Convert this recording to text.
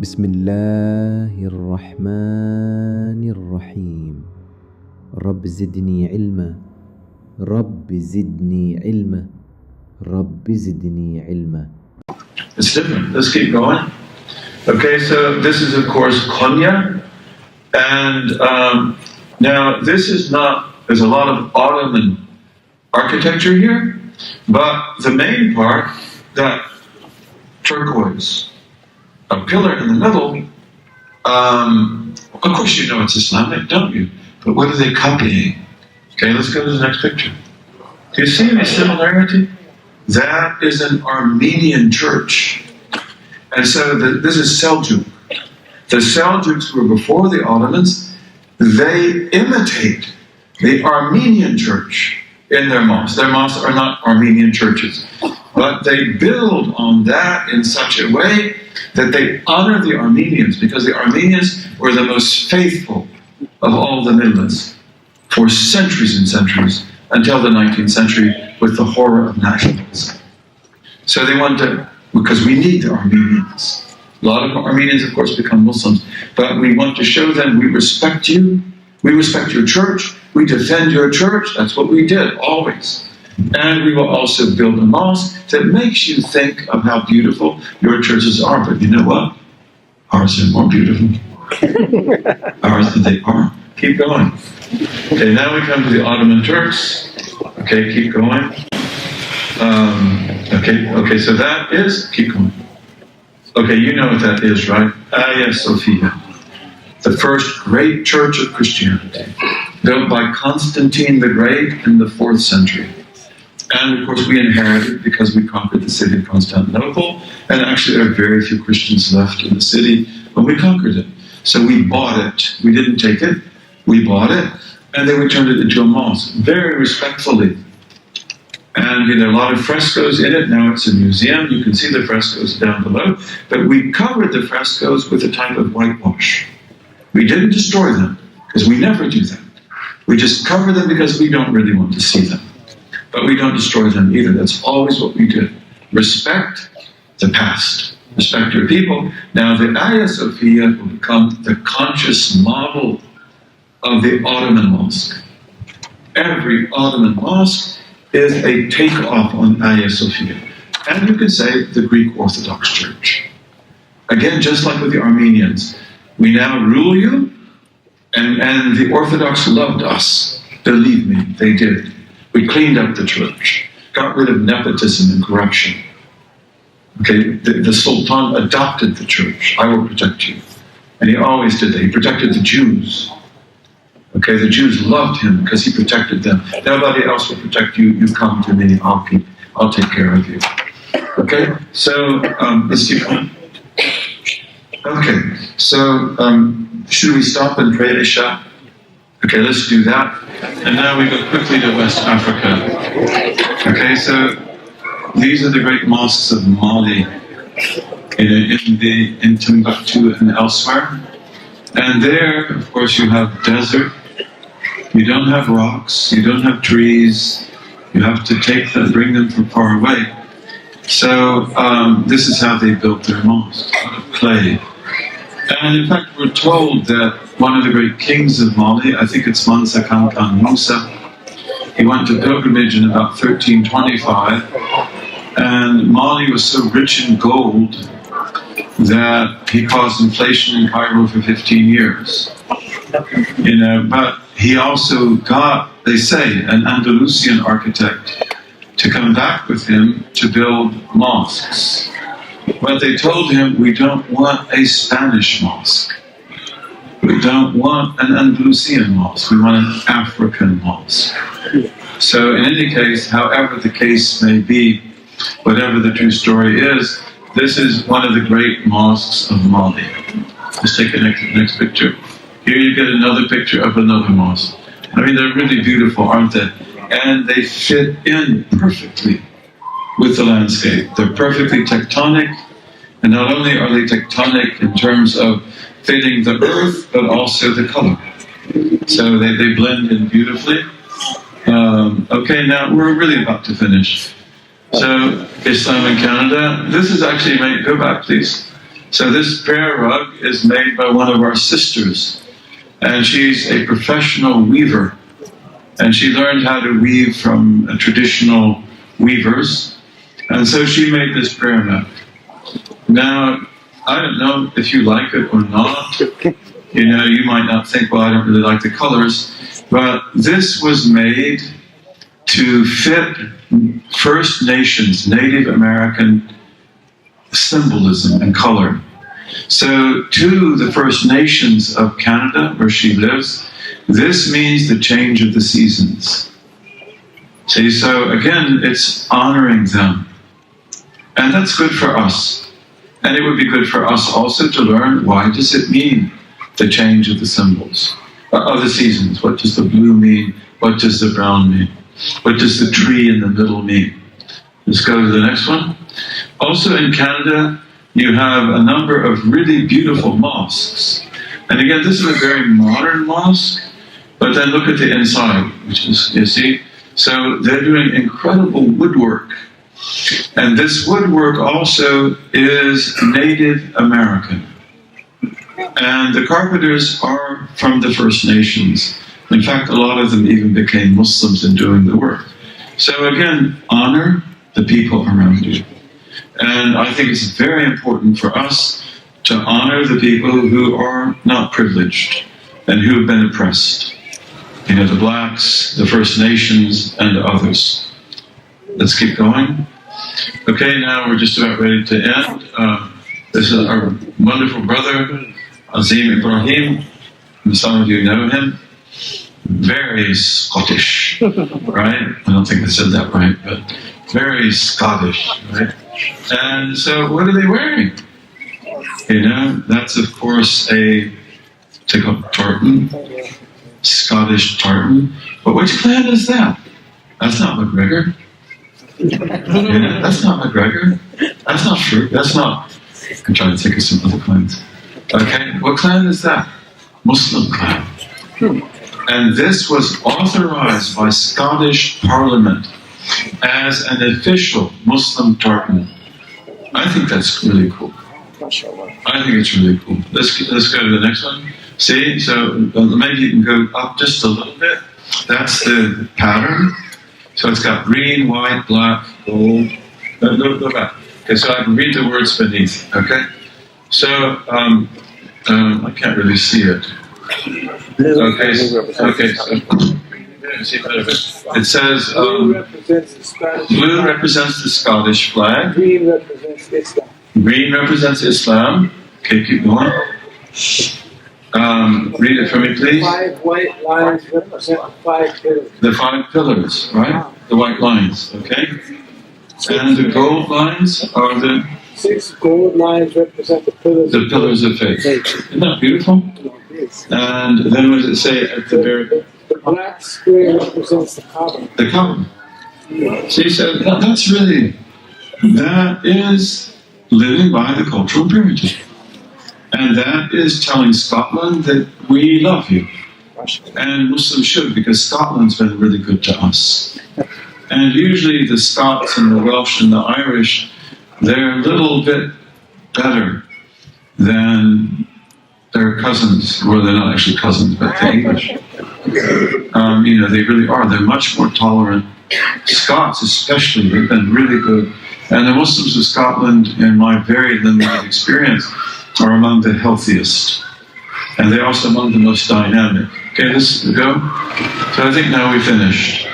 بسم الله الرحمن الرحيم رب زدني علما رب زدني علما رب زدني علما. It's different. Let's keep going. Okay, so this is of course Konya, and now this is not, there's a lot of Ottoman architecture here, but the main part, that turquoise, a pillar in the middle, of course you know it's Islamic, don't you? But what are they copying? Okay, let's go to the next picture. Do you see any similarity? That is an Armenian church. And so this is Seljuk. The Seljuks were before the Ottomans. They imitate the Armenian church in their mosques. Their mosques are not Armenian churches, but they build on that in such a way that they honor the Armenians, because the Armenians were the most faithful of all the Middle East for centuries and centuries, until the 19th century with the horror of nationalism. So they want to, because we need the Armenians. A lot of Armenians, of course, become Muslims, but we want to show them we respect you, we respect your church, we defend your church. That's what we did, always. And we will also build a mosque that makes you think of how beautiful your churches are. But you know what? Ours are more beautiful. Ours than they are. Keep going. Okay, now we come to the Ottoman Turks. Okay, keep going. Okay, so that is, keep going. Okay, you know what that is, right? Hagia Sophia, the first great church of Christianity, built by Constantine the Great in the 4th century. And of course we inherited because we conquered the city of Constantinople, and actually there are very few Christians left in the city when we conquered it. So we bought it. We didn't take it, we bought it, and then we turned it into a mosque, very respectfully. And a lot of frescoes in it. Now it's a museum. You can see the frescoes down below. But we covered the frescoes with a type of whitewash. We didn't destroy them, because we never do that. We just cover them because we don't really want to see them. But we don't destroy them either. That's always what we did. Respect the past. Respect your people. Now the Hagia Sophia will become the conscious model of the Ottoman mosque. Every Ottoman mosque is a takeoff on Hagia Sophia. And you could say the Greek Orthodox Church. Again, just like with the Armenians, we now rule you, and the Orthodox loved us. Believe me, they did. We cleaned up the church, got rid of nepotism and corruption. Okay, the Sultan adopted the church. I will protect you. And he always did that. He protected the Jews. Okay, the Jews loved him because he protected them. Nobody else will protect you. You come to me, I'll take care of you. Okay, so let's keep going. Okay, so should we stop and pray Isha? Okay, let's do that. And now we go quickly to West Africa. Okay, so these are the great mosques of Mali, in Timbuktu and elsewhere. And there, of course, you have desert. You don't have rocks, you don't have trees, you have to bring them from far away. So this is how they built their mosques, out of clay. And in fact, we're told that one of the great kings of Mali, I think it's Mansa Kankan Musa, he went to pilgrimage in about 1325, and Mali was so rich in gold that he caused inflation in Cairo for 15 years. But he also got, they say, an Andalusian architect to come back with him to build mosques. But they told him, we don't want a Spanish mosque. We don't want an Andalusian mosque. We want an African mosque. So in any case, however the case may be, whatever the true story is, this is one of the great mosques of Mali. Let's take the next picture. Here you get another picture of another mosque. I mean, they're really beautiful, aren't they? And they fit in perfectly with the landscape. They're perfectly tectonic, and not only are they tectonic in terms of fitting the earth, but also the color. So they blend in beautifully. Okay, now we're really about to finish. So, Islam in Canada, this is actually, go back please. So this prayer rug is made by one of our sisters, and she's a professional weaver, and she learned how to weave from traditional weavers, and so she made this prayer mat. Now, I don't know if you like it or not. You know, you might not think, well, I don't really like the colors, but this was made to fit First Nations, Native American symbolism and color. So to the First Nations of Canada, where she lives, this means the change of the seasons. See, so again, it's honoring them. And that's good for us. And it would be good for us also to learn, why does it mean the change of the symbols, of the seasons? What does the blue mean? What does the brown mean? What does the tree in the middle mean? Let's go to the next one. Also in Canada, you have a number of really beautiful mosques. And again, this is a very modern mosque, but then look at the inside, which is, you see, so they're doing incredible woodwork. And this woodwork also is Native American. And the carpenters are from the First Nations. In fact, a lot of them even became Muslims in doing the work. So again, honor the people around you. And I think it's very important for us to honor the people who are not privileged and who have been oppressed. You know, the blacks, the First Nations, and others. Let's keep going. Okay, now we're just about ready to end. This is our wonderful brother, Azim Ibrahim. Some of you know him. Very Scottish, right? I don't think I said that right, but very Scottish, right? And so what are they wearing? You know, that's of course a tartan, Scottish tartan. But which clan is that? That's not McGregor. You know, that's not McGregor. That's not Fruit. That's not... I'm trying to think of some other clans. Okay, what clan is that? Muslim clan. And this was authorized by Scottish Parliament as an official Muslim tartan. I think that's really cool. I think it's really cool. Let's go to the next one. See, so maybe you can go up just a little bit. That's the pattern. So it's got green, white, black, gold. Go back. Okay, so I can read the words beneath. Okay. So I can't really see it. Okay. So, it says blue represents the Scottish flag. Green represents Islam. Green represents Islam. Okay, keep going. Read it for me, please. 5 white lines represent the 5 pillars. The 5 pillars, right? The white lines, okay? And the gold lines are the 6 gold lines represent the pillars of faith. Isn't that beautiful? And then what does it say at the very... The black square represents the Kaaba. The Kaaba. See, so that's really... That is living by the cultural imperative. And that is telling Scotland that we love you. And Muslims should, because Scotland's been really good to us. And usually the Scots and the Welsh and the Irish, they're a little bit better than their cousins. Well, they're not actually cousins, but the English. You know, they really are. They're much more tolerant. Scots especially, they've been really good. And the Muslims of Scotland, in my very limited experience, are among the healthiest. And they're also among the most dynamic. Okay, let's go. So I think now we finished.